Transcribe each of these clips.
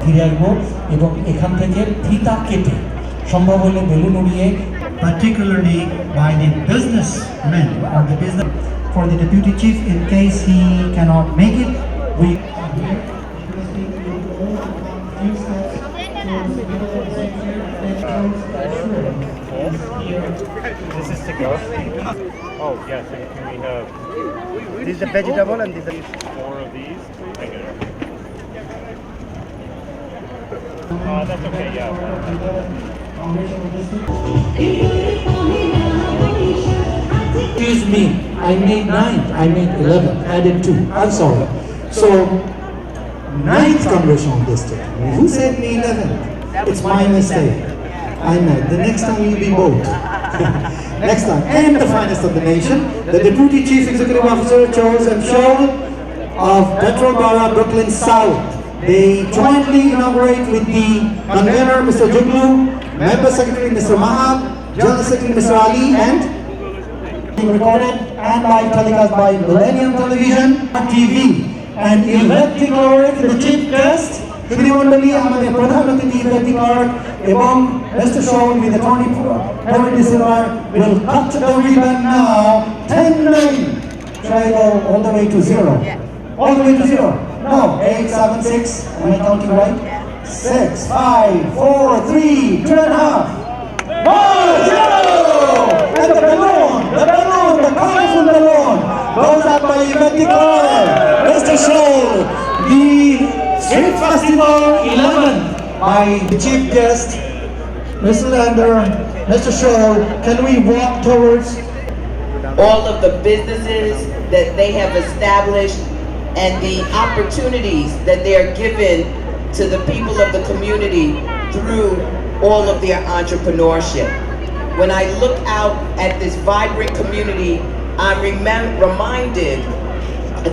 ফিরে আসবো এবং এখান থেকে ফিতা কেটে সম্ভব হলে বেলুন উড়িয়ে, particularly by the businessmen or the business for the deputy chief in case he cannot make it. We are here requesting you all to come few steps towards the middle of the sanctuary and here. This is to go. Oh yes, can we have? This is the vegetable and this is 4 of these. Thank you. That's okay. Yeah. Excuse me, I made 9, I made 11, added 2, I'm sorry. So, 9th Congressional District, who said me 11? It's my mistake. I know, the next time you'll be both. Next time, and the finest of the nation, the Deputy Chief Executive Officer, Charles M. Shaw of Petro Borough, Brooklyn South. They jointly inaugurate with the Convener, Mr. Juglu, Member Secretary, Mr. Mahab, General Secretary, Mr. Ali, and being recorded and live telecast by Millennium Television, TV, and Yvette, the chief guest. Shrimandali, আমাদের প্রধান অতিথি Yvette Clarke এবং Mr. Shaw with Attorney General will cut the ribbon now. 10-9. Try go all the way to 0. All the way to 0. No, 8, 7, 6. Am I counting right? 6, 5, 4, 3, 2.5. 1, 0! And the balloon, the colorful balloon goes up by Yvette Clarke. Mr. Shaw, the Street Festival 11 by the chief guest, Mr. Lander, Mr. Shaw. Can we walk towards all of the businesses that they have established and the opportunities that they are given to the people of the community through all of their entrepreneurship. When I look out at this vibrant community, I'm reminded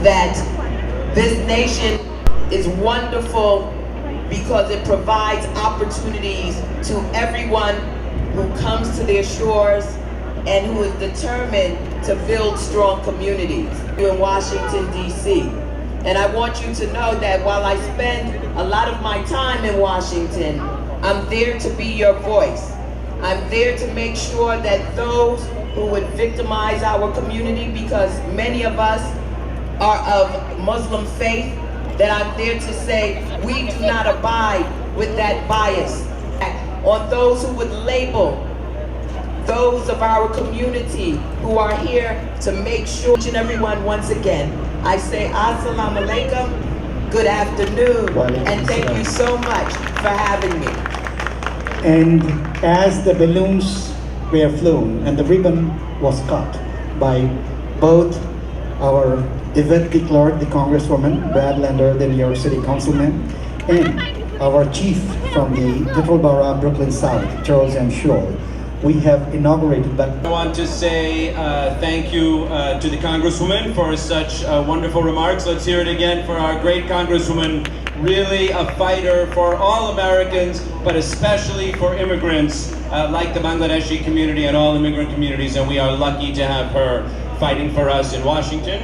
that this nation is wonderful because it provides opportunities to everyone who comes to their shores and who is determined to build strong communities in Washington, D.C. And I want you to know that while I spend a lot of my time in Washington, I'm there to be your voice. I'm there to make sure that those who would victimize our community, because many of us are of Muslim faith, that I'm there to say we do not abide with that bias on those who would label those of our community who are here to make sure. Each and everyone, once again, I say Assalamu alaikum, good afternoon, and thank you so much for having me. And as the balloons were flown and the ribbon was cut by both our Yvette Clarke, the Congresswoman, Brad Lander, the New York City Councilman, and our chief from the Petro Borough, Brooklyn South, Charles M. Shaw, we have inaugurated. But I want to say thank you to the Congresswoman for such wonderful remarks. Let's hear it again for our great Congresswoman, really a fighter for all Americans, but especially for immigrants like the Bangladeshi community and all immigrant communities, and we are lucky to have her fighting for us in Washington.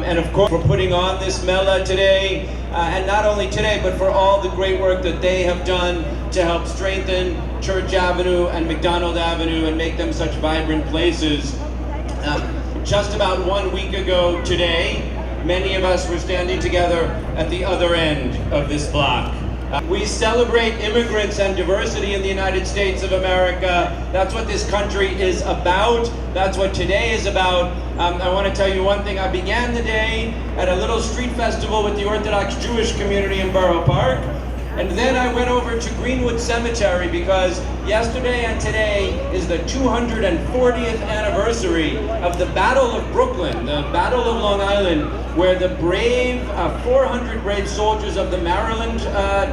And of course, for putting on this Mela today, and not only today, but for all the great work that they have done to help strengthen Church Avenue and McDonald Avenue and make them such vibrant places. Just about 1 week ago today, many of us were standing together at the other end of this block. We celebrate immigrants and diversity in the United States of America. That's what this country is about. That's what today is about. I want to tell you one thing. I began the day at a little street festival with the Orthodox Jewish community in Borough Park. And then I went over to Greenwood Cemetery because yesterday and today is the 240th anniversary of the Battle of Brooklyn, the Battle of Long Island, where the brave 400 brave soldiers of the Maryland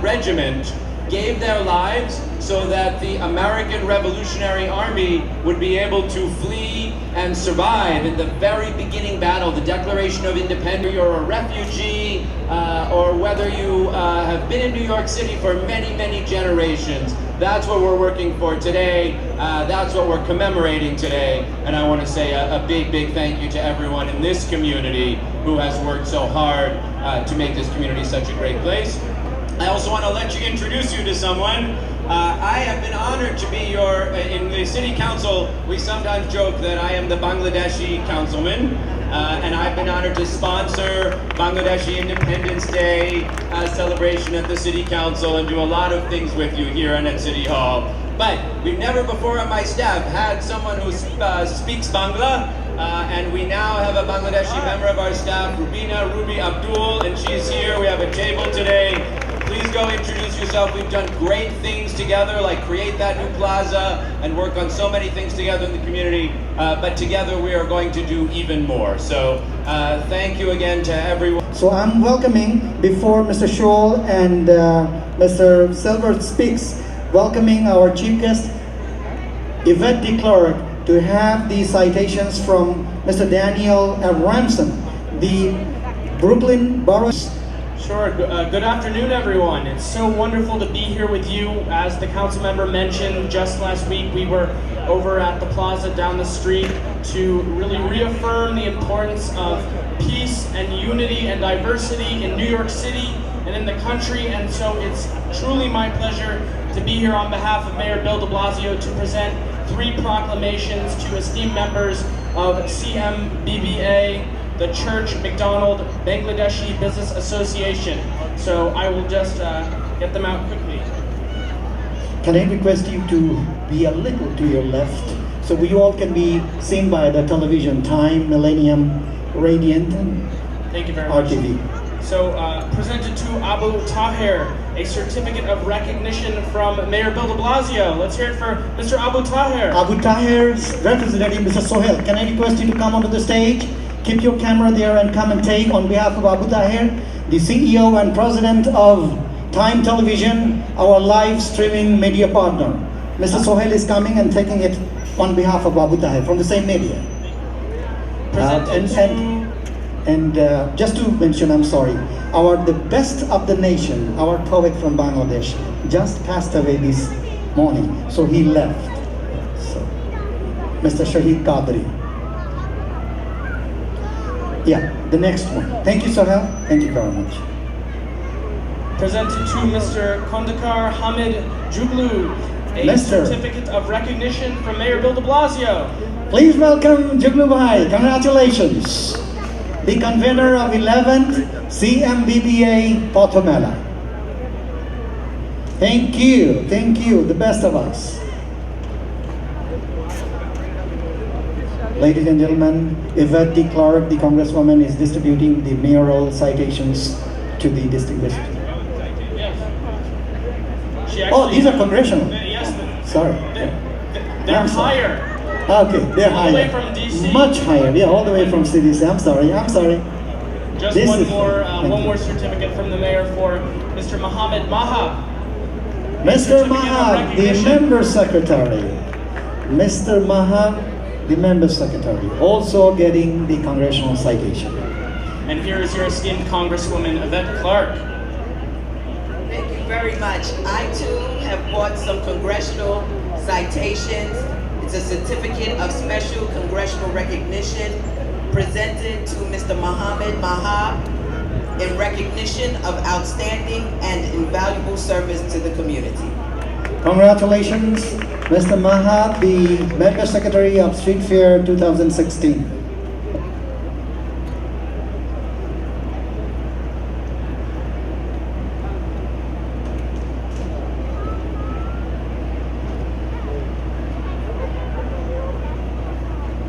Regiment gave their lives so that the American Revolutionary Army would be able to flee and survive in the very beginning battle, the Declaration of Independence. You're a refugee or whether you have been in New York City for many, many generations. That's what we're working for today. That's what we're commemorating today. And I want to say a big, big thank you to everyone in this community who has worked so hard to make this community such a great place. I also want to let you introduce you to someone. I have been honored to be in the city council. We sometimes joke that I am the Bangladeshi councilman, and I've been honored to sponsor Bangladeshi Independence Day celebration at the city council and do a lot of things with you here and at City Hall. But we've never before on my staff had someone who speaks Bangla, and we now have a Bangladeshi member of our staff, Rubina Ruby Abdul, and she's here. We have a table today. Please go introduce yourself. We've done great things together, like create that new plaza and work on so many things together in the community, but together we are going to do even more. So thank you again to everyone. So I'm welcoming, before Mr. Scholl and Mr. Silver speaks, welcoming our chief guest, Yvette de Clarke, to have the citations from Mr. Daniel Ramson, the Brooklyn Borough. Sure. Good afternoon, everyone. It's so wonderful to be here with you. As the council member mentioned, just last week we were over at the plaza down the street to really reaffirm the importance of peace and unity and diversity in New York City and in the country. And so it's truly my pleasure to be here on behalf of Mayor Bill De Blasio to present 3 proclamations to esteemed members of CMBBA, the Church McDonald Bangladeshi Business Association. So I will just get them out quickly. Can I request you to be a little to your left so we all can be seen by the television, Time, Millennium, Radiant, and Thank you very much. RTV. So presented to Abu Tahir, a certificate of recognition from Mayor Bill De Blasio. Let's hear it for Mr. Abu Tahir. Abu Tahir's representative, Mr. Sohail, can I request you to come onto the stage? Keep your camera there and come and take on behalf of Abu Tahir, the CEO and president of Time Television, our live streaming media partner. Mr. Sohail is coming and taking it on behalf of Abu Tahir from the same media. Just to mention, I'm sorry, the best of the nation, our poet from Bangladesh, just passed away this morning, so he left. So, Mr. Shahid Qadri. Yeah, the next one. Thank you, Sohail. Thank you very much. Presented to Mr. Khondoker Akter Juglu, a certificate of recognition from Mayor Bill De Blasio. Please welcome Juglu Bhai. Congratulations. The convener of 11th CMBBA Mela. Thank you, the best of us. Ladies and gentlemen, Yvette de Clarke, the Congresswoman, is distributing the mayoral citations to the distinguished. Oh, these are congressional. Yes. Sorry. They're higher. Okay, they're higher. All the way from DC. Much higher, yeah, all the way from CDC. I'm sorry. Just one more certificate from the mayor for Mr. Mohammad Mahab. Mr. Mahab, the member secretary. Mr. Mahab, the member secretary, also getting the congressional citation. And here is your esteemed Congresswoman, Yvette Clarke. Thank you very much. I too have bought some congressional citations. It's a certificate of special congressional recognition presented to Mr. Mohammad Mahab in recognition of outstanding and invaluable service to the community. Congratulations, Mr. Mahab, the member secretary of Street Fair 2016.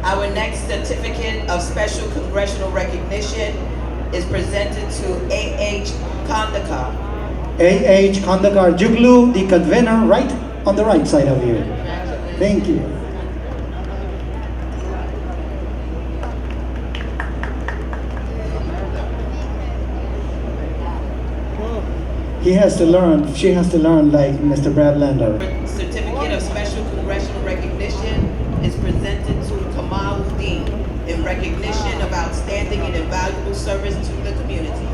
Our next certificate of special congressional recognition is presented to A.H. Khondoker. A.H. Khondoker Juglu, the convener, right on the right side of you. Thank you. He has to learn, she has to learn like Mr. Bradlander. Certificate of special congressional recognition is presented to Kamaluddin in recognition of outstanding and invaluable service to the community.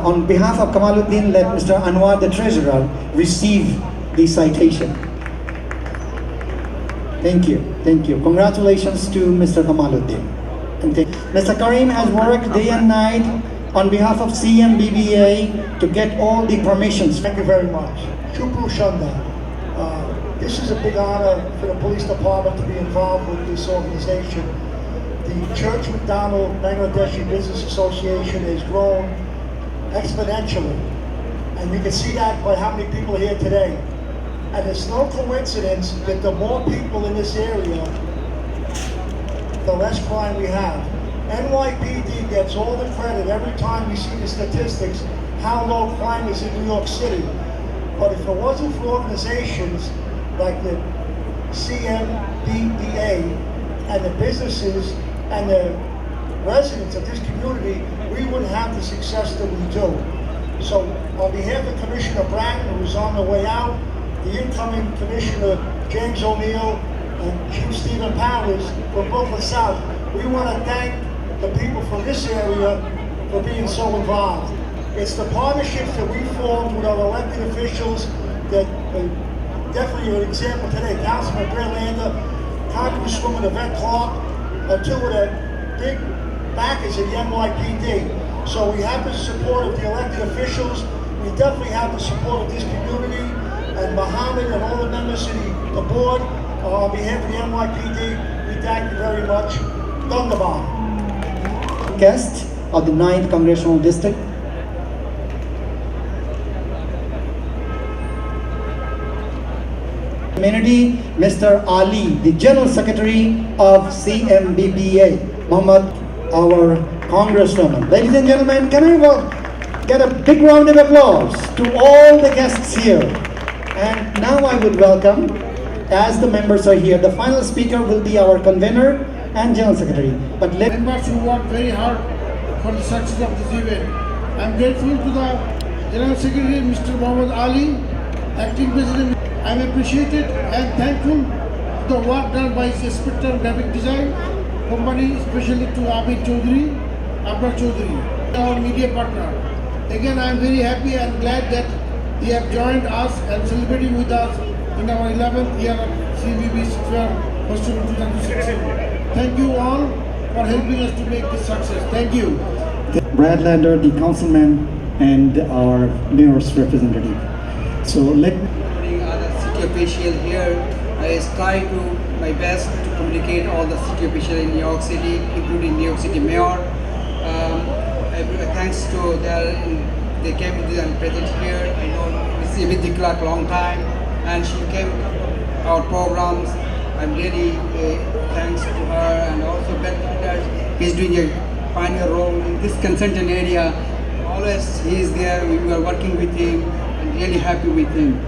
On behalf of Kamaluddin, let Mr. Anwar, the treasurer, receive the citation. Thank you. Congratulations to Mr. Kamaluddin. And Mr. Karim has worked day and night on behalf of CMBBA to get all the permissions. Thank you very much. Shukru Shanda. This is a big honor for the police department to be involved with this organization. The Church McDonald Bangladeshi Business Association has grown exponentially. And you can see that by how many people are here today. And it's no coincidence that the more people in this area, the less crime we have. NYPD gets all the credit every time we see the statistics, how low crime is in New York City. But if it wasn't for organizations like the CMBBA and the businesses and the residents of this community, we wouldn't have the success that we do. So on behalf of Commissioner Bratton, who's on the way out, the incoming Commissioner James O'Neill and Chief Stephen Powers from Brooklyn South, we want to thank the people from this area for being so involved. It's the partnerships that we formed with our elected officials that definitely are an example today. Councilman Bill De Congresswoman Yvette Clarke, are two of the big backers of the NYPD. So we have the support of the elected officials. We definitely have the support of this community, and Mohammed and all the members of the board, on behalf of the NYPD, we thank you very much. Dhanyavad. Guest of the 9th Congressional District. Community, Mr. Ali, the General Secretary of CMBBA, Muhammad, our Congresswoman. Ladies and gentlemen, can I get a big round of applause to all the guests here. And now I would welcome, as the members are here, the final speaker will be our Convener and General Secretary. But members who worked very hard for the success of this event. I am grateful to the General Secretary, Mr. Muhammad Ali, Acting President. I am appreciated and thankful to the work done by his Inspector of Graphic Design Company, especially to Abid Chaudhary, our media partner. Again, I am very happy and glad that he have joined us and celebrating with us in our 11th year of CMBBA Street Fair Festival 2016. Thank you all for helping us to make this success. Thank you. Brad Lander, the councilman, and our mayor's representative. So let other city official here, I try to my best to communicate all the city officials in New York City, including New York City Mayor. Thanks to they came and present here. I know Miss Yvette Clarke long time, and she came our programs. I'm really thanks to her, and also Beth, he's doing a pioneer role in this consultant area. Always he is there. We are working with him and really happy with him.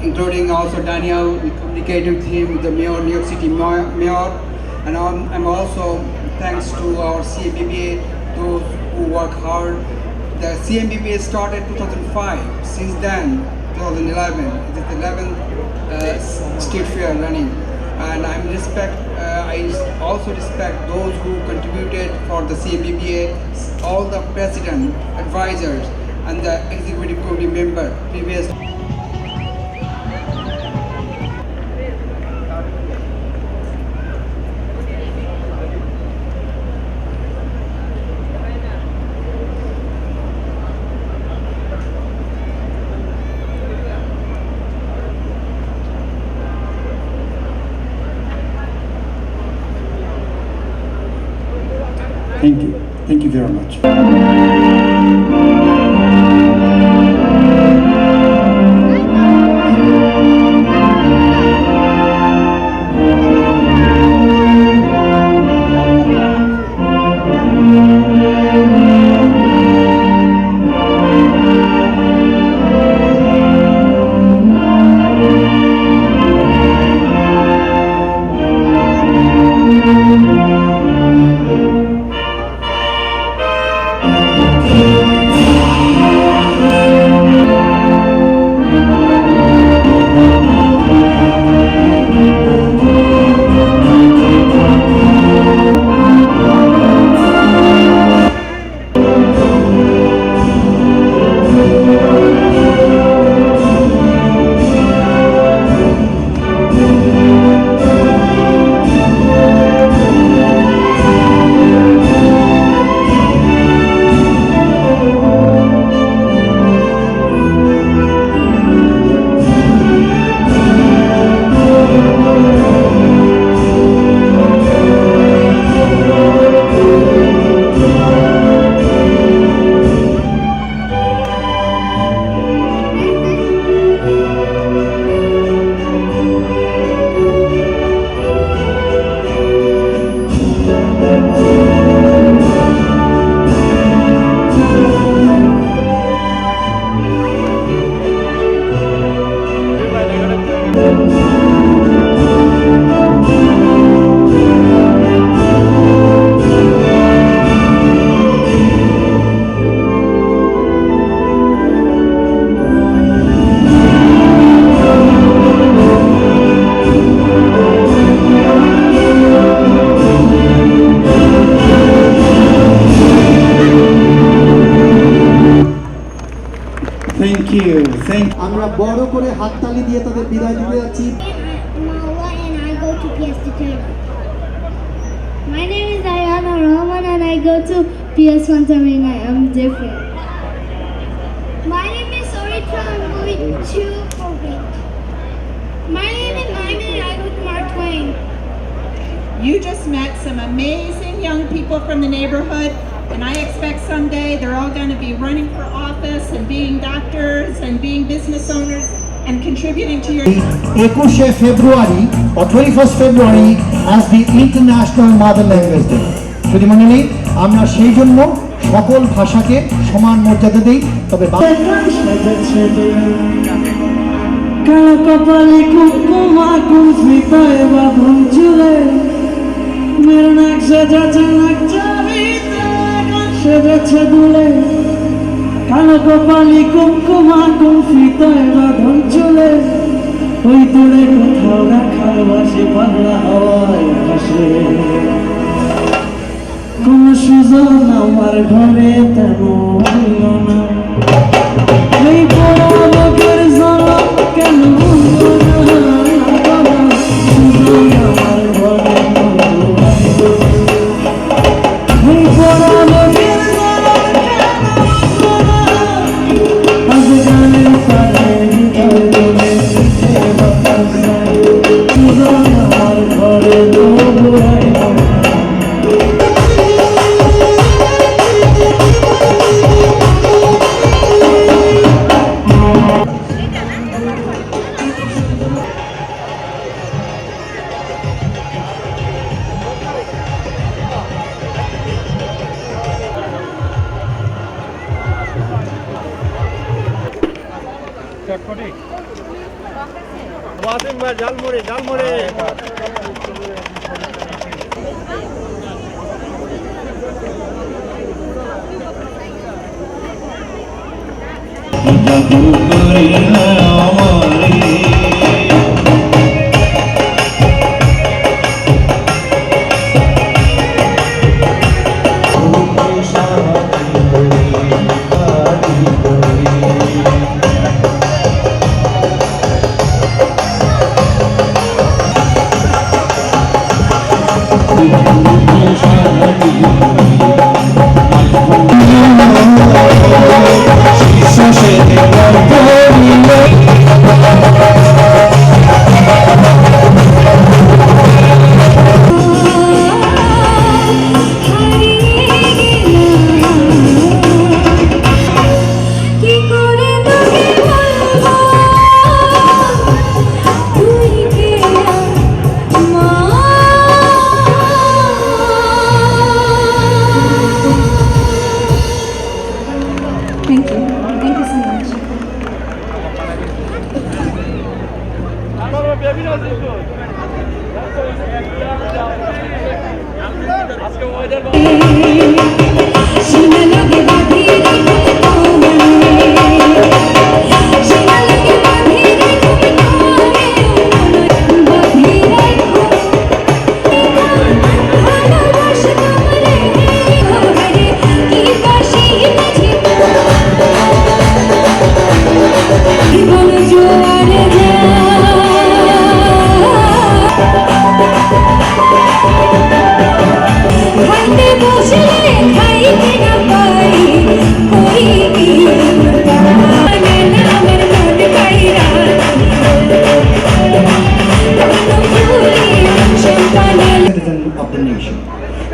Including also Daniel, we communicated with him, with the mayor, New York City mayor, and I'm also thanks to our CMBBA, those who work hard. The CMBBA started 2005. Since then, 2011, it is the 11th Street Fair running, and I also respect those who contributed for the CMBBA, all the president, advisors, and the executive committee member previous. thank you. Thank you very much. you. আমরা বড় করে হাততালি দিয়ে তাদের বিদায় দিতে যাচ্ছি। Mawa and I go to PS Taylor. My name is Ayana Rahman and I go to PS Fantamina. I'm different. My name is Oritra. I'm going to Kobe. My name is Naima and I go to Mark Twain. You just met some amazing young people from the neighborhood, and I expect someday they're all going to be running for office and being doctors and being business owners and contributing to your... 21 February or 21st February as the International Mother Language Day. শুধু মনে আমরা সেই জন্য সকল ভাষাকে সমান মর্যাদা দেই, তবে কালো কপালে কুমকুমা কুমফিতায় বাঁধন চুলে মেরে নাক সেজেছে নাক চাবিতে গান সেজেছে দুলে কালো কপালে কুমকুমা কুমফিতায় বাঁধন চুলে ওই দূরে কোথাও রাখার বাসি বাংলা হাওয়ায় ভাসে কোন সুজন আমার ঘরে তেমন হইল না এই বড় লোকের জ্বালা কেন হইল না সুজন আমার ঘরে এই বড় লোকের জ্বালা কেন আজ গানের তালে হৃদয় বলে সুজন আমার ঘরে লোক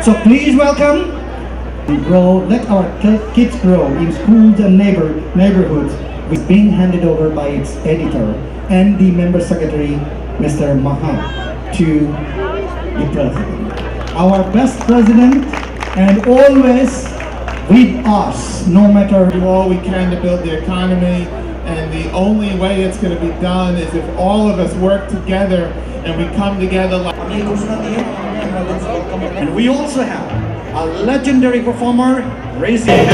So please welcome and grow. Let our kids grow in schools and neighborhoods. It's being handed over by its editor and the member secretary, Mr. Mahab, to the president. Our best president, and always with us, no matter. Do all we can to build the economy, and the only way it's going to be done is if all of us work together and we come together like. And we also have a legendary performer, raising. Hey!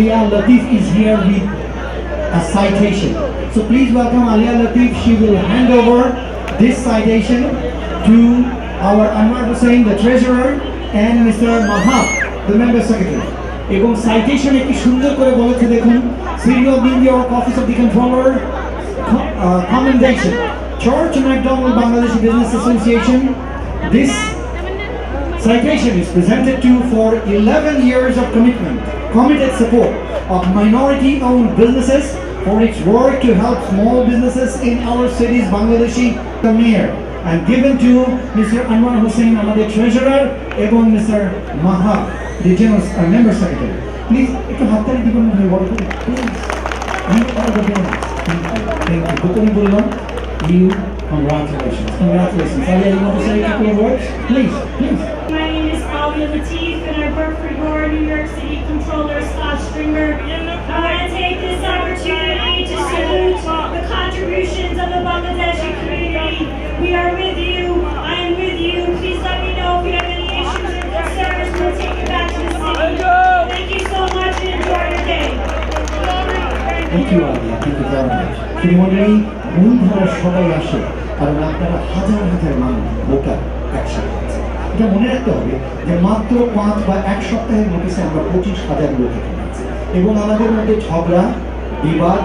Alia Latif is here with a citation. So please welcome Alia Latif. She will hand over this citation to our Anwar Hussain, the treasurer, and Mr Mahab, the member secretary. এবং citation একটি সুন্দর করে বলেছে দেখুন, Serial New York Office of the Controller, commendation. Church McDonald Bangladeshi Business Association. This citation is presented to for 11 years of committed support of minority-owned businesses for its work to help small businesses in our cities, Bangladeshi, the mayor, and given to Mr. Anwar Hussain, the treasurer, and Mr. Mahab, the general member secretary. Please, please. Thank you. Congratulations. Congratulations. Alia, you want to say a couple of words? Please, please. My name is Alia Latif, and I work for your New York City Controller, Scott Stringer. I want to take this opportunity to salute the contributions of the Bangladeshi community. We are with you. I am with you. Please let me know if you have any issues or concerns. We'll take you back to the city. Thank you so much and enjoy your day. Thank you, Alia. Thank you very much. Kimondri, মূলধারা সবাই আসে কারণ আপনারা হাজার হাজার মানুষ voter একসাথে আছে। এটা মনে রাখতে হবে যে মাত্র 5 বা 1 সপ্তাহের নোটিশে আমরা 25,000 লোক এখানে আছি এবং আমাদের মধ্যে ঝগড়া বিবাদ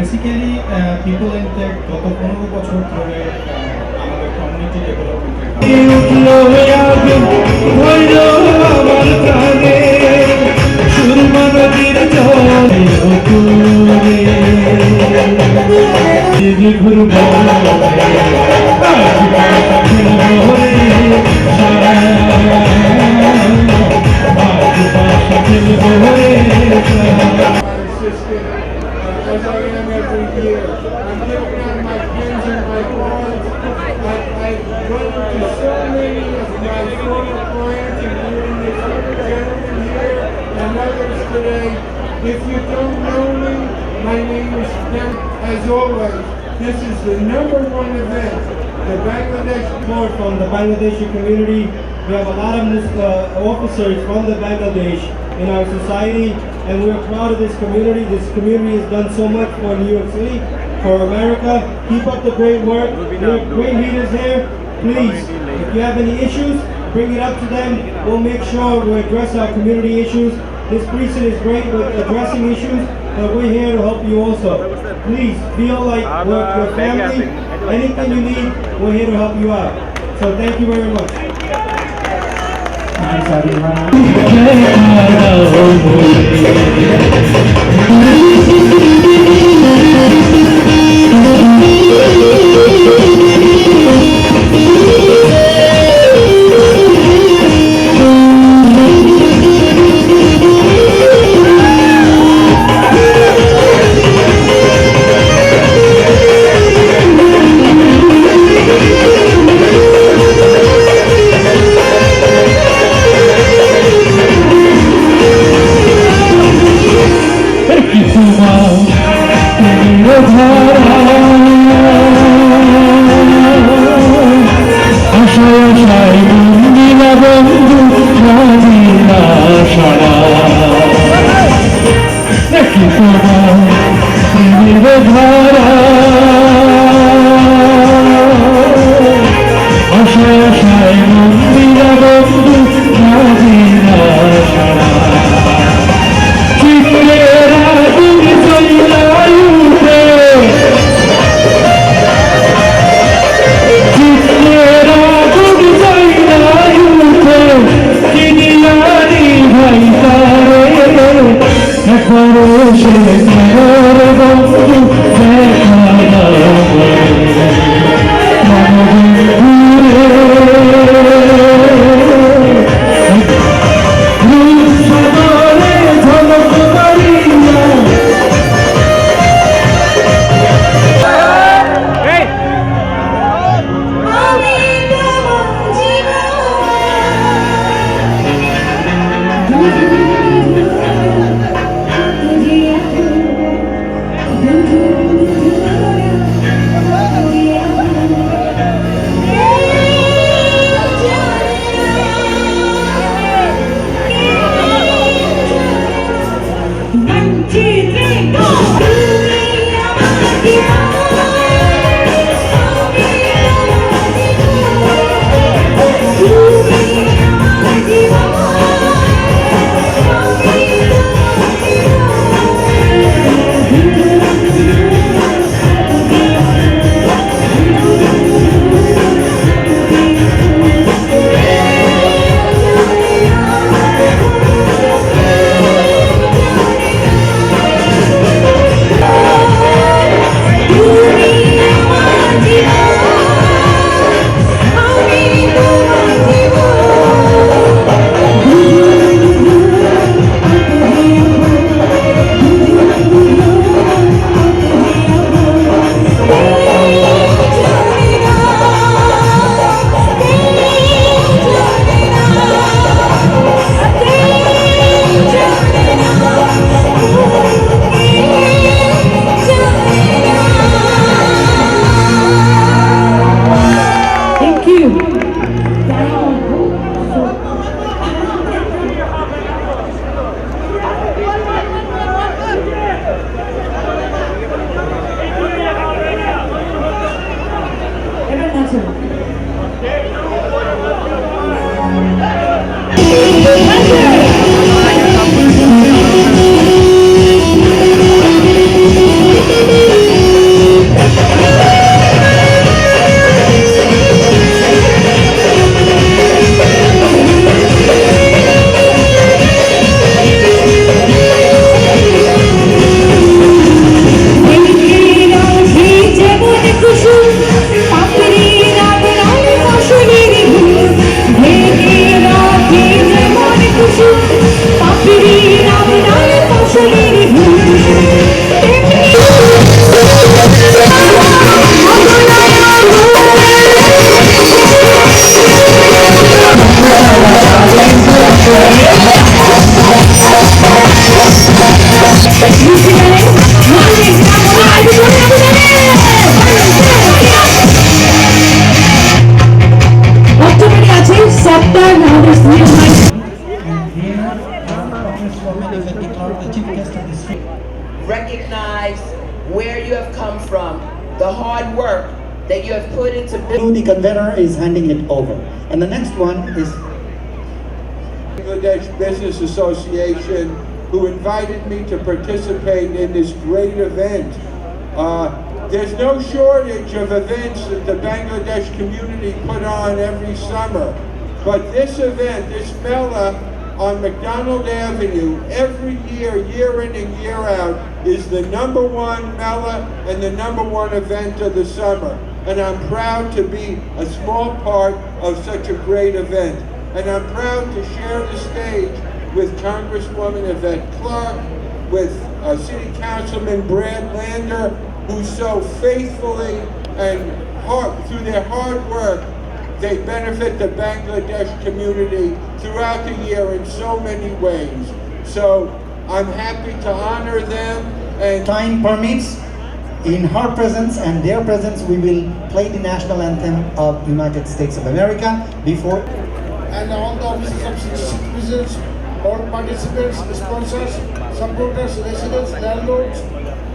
Basically, people in tech গত 15 বছর ধরে আমাদের community as I am every year. I'm looking at my friends and my clients. I've run into so many of my former clients and hearing this gentleman here and others today. If you don't know me, my name is Ken. As always, this is the #1 event. The Bangladesh support from the Bangladeshi community. We have a lot of officers from the Bangladesh in our society, and we're proud of this community. This community has done so much for New York City, for America. Keep up the great work. There are great leaders here. Please, if you have any issues, bring it up to them. We'll make sure we address our community issues. This precinct is great with addressing issues, but we're here to help you also. Please feel like we're your family. Anything you need, we're here to help you out. So thank you very much. Thanks, everyone. Recognize where you have come from, the hard work that you have put into The convener is handing it over. And the next one is Bangladesh Business Association, who invited me to participate in this great event. There's no shortage of events that the Bangladesh community put on every summer. But this event, this Mela on McDonald Avenue, every year, year in and year out, is the #1 Mela and the #1 event of the summer. And I'm proud to be a small part of such a great event. And I'm proud to share the stage with Congresswoman Yvette Clarke, with City Councilman Brad Lander, who so faithfully and through their hard work, they benefit the Bangladesh community throughout the year in so many ways. So I'm happy to honor them. And time permits, in her presence and their presence, we will play the national anthem of United States of America before. And all the officers of citizens, all participants, sponsors, supporters, residents, landlords,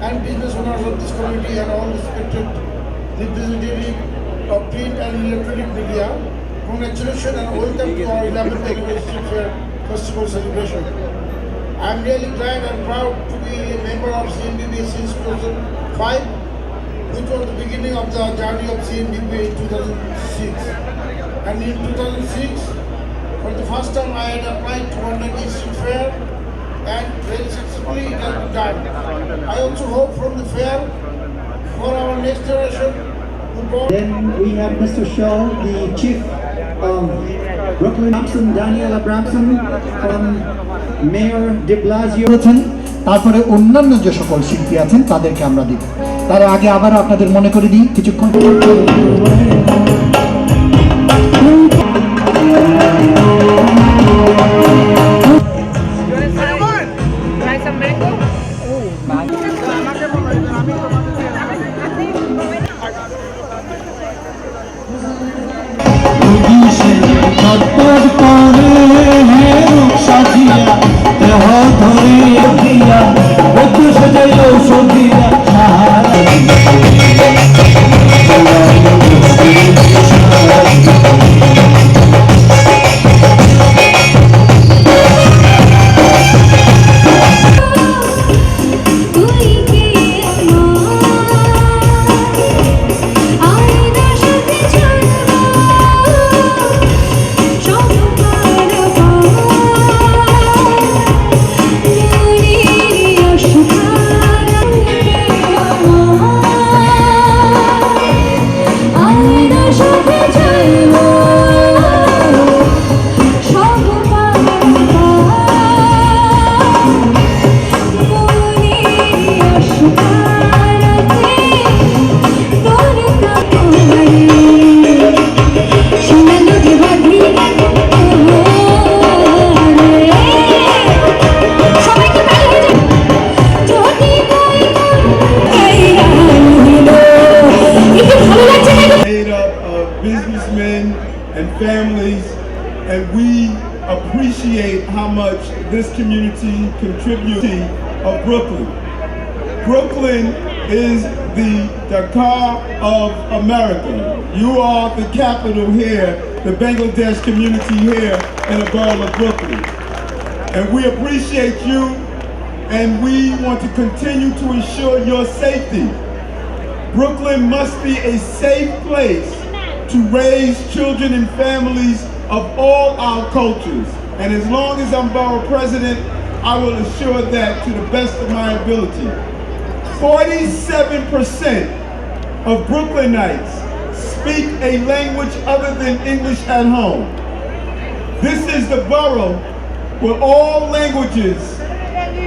and business owners of this community, and all respected representatives of print and electronic media, congratulations and welcome to our 11th annual Street Fair Festival celebration. I am really glad and proud to be a member of CMBBA since 2005, which was the beginning of the journey of CMBBA in 2006. And in 2006, for the first time I had applied to undertake the Street Fair, and very successfully it has been done. I also hope from the fair for our next generation. Then we have Mr. Shaw, the chief of Brooklyn, Daniel Abramson from Mayor De Blasio. তারপরে অন্যান্য যে সকল শিল্পী আছেন তাদেরকে আমরা দিব। তার আগে আবার আপনাদের মনে করে দিই কিছুক্ষণ how much this community contributes of Brooklyn. Brooklyn is the Dhaka of America. You are the capital here, the Bangladesh community here in the borough of Brooklyn. And we appreciate you, and we want to continue to ensure your safety. Brooklyn must be a safe place to raise children and families of all our cultures. And as long as I'm borough president, I will assure that to the best of my ability. 47% of Brooklynites speak a language other than English at home. This is the borough where all languages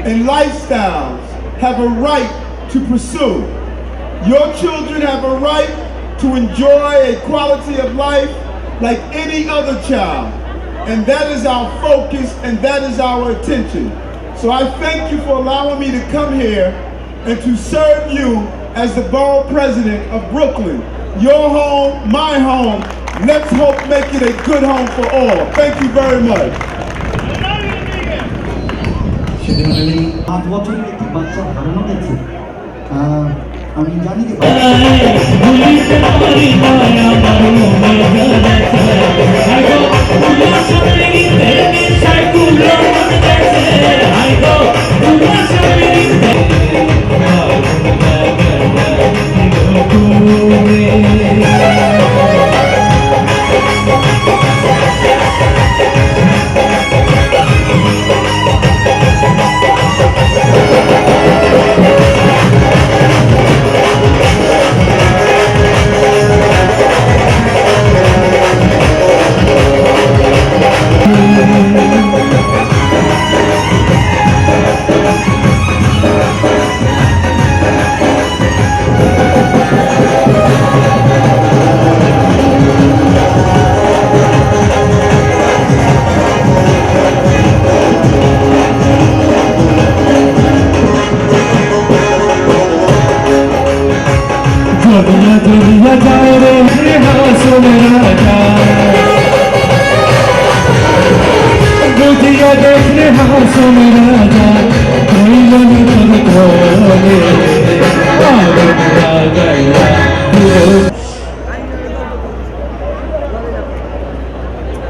and lifestyles have a right to pursue. Your children have a right to enjoy a quality of life like any other child. And that is our focus and that is our attention. So I thank you for allowing me to come here and to serve you as the borough president of Brooklyn. Your home, my home. Let's hope make it a good home for all. Thank you very much. আমি জানি যে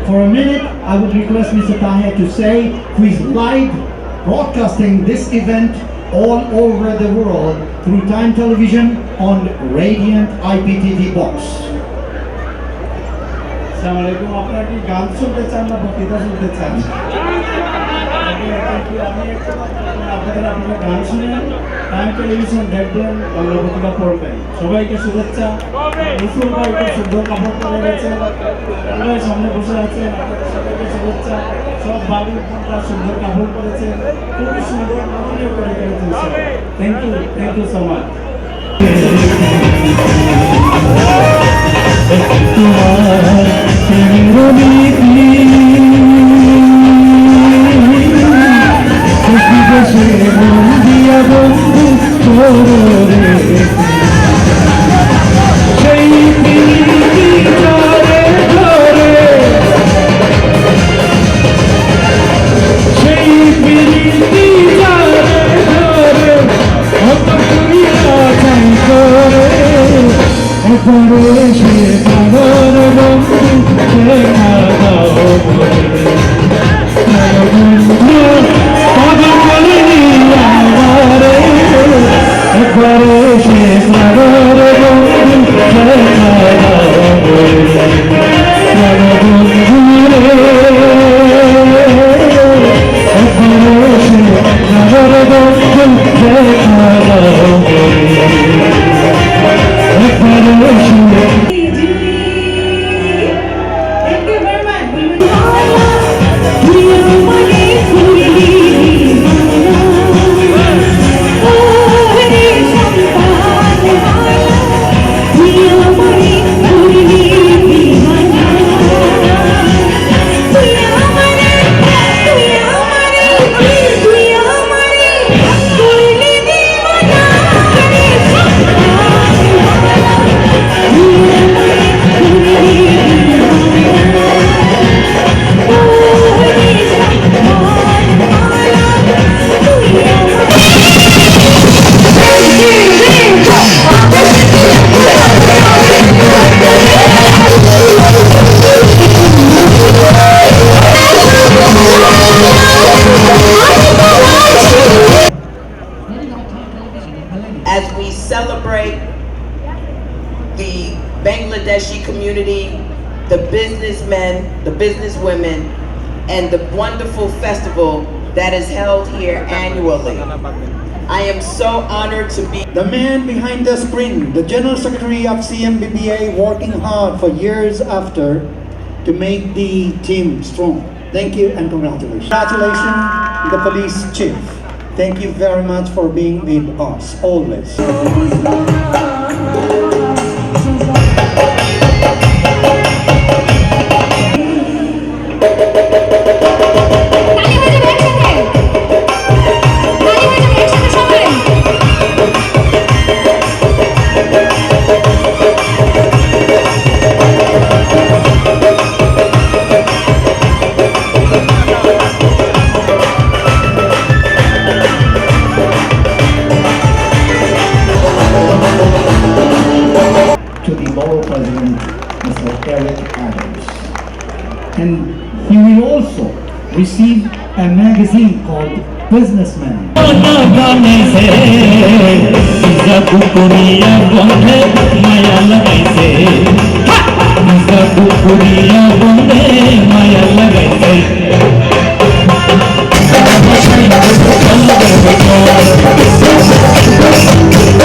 For a minute, I would request Mr. Tahir to say, who is live broadcasting this event all over the world through Time Television on Radiant IPTV box. Assalamualaikum. আপনারা কি গান শুনতে চান না বক্তৃতা শুনতে চান? আপনারা গান শুনেন, টাইম টেলিভিশন দেখবেন, বাংলা বক্তৃতা পড়বেন। সবাইকে শুভেচ্ছা। মুসুল ভাই খুব সুন্দর কাপড় পরে গেছেন, সবাই সামনে বসে আছেন, আপনাদের সবাইকে শুভেচ্ছা। সব বাবু বোনরা সুন্দর কাপড় পরেছেন, খুবই সুন্দর নমনীয় করে গেছেন। Thank you so much. As we celebrate the Bangladeshi community, the businessmen, the businesswomen, and the wonderful festival that is held here annually. I am so honored to be the man behind the screen, the General Secretary of CMBBA, working hard for years after to make the team strong. Thank you and congratulations. Congratulations, the police chief. Thank you very much for being with us, always. President, Mr. Eric Adams. And he will also receive a magazine called Businessman. Maya